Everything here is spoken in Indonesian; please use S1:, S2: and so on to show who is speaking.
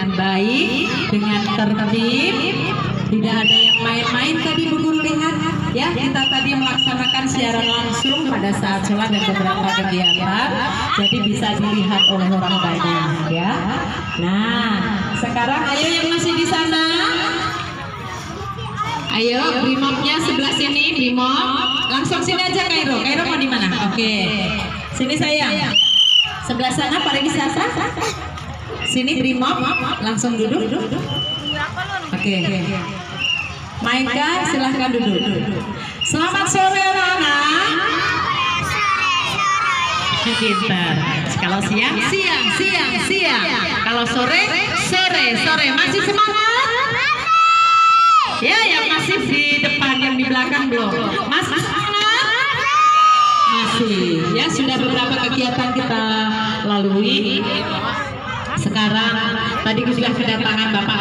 S1: dengan baik, dengan tertib. Tidak ada yang main-main tadi Bu Guru lihat ya. Kita tadi melaksanakan siaran langsung pada saat sholat dan beberapa kegiatan, jadi bisa dilihat oleh orang banyak ya. Nah, sekarang ayo yang masih di sana, ayo Brimobnya sebelah sini, Brimob langsung sini aja. Kairo mau di mana? Oke, sini sayang. Sebelah sana pariwisata. Sini Brimob langsung duduk. Oke. Maika silahkan duduk. Selamat sore anak-anak. Pintar. Kalau siang. Kalau sore. Masih semangat? Ya, yang masih di depan, yang di belakang belum. Masih semangat? Masih. Ya, sudah beberapa kegiatan kita lalui. Sekarang tadi sudah kedatangan Bapak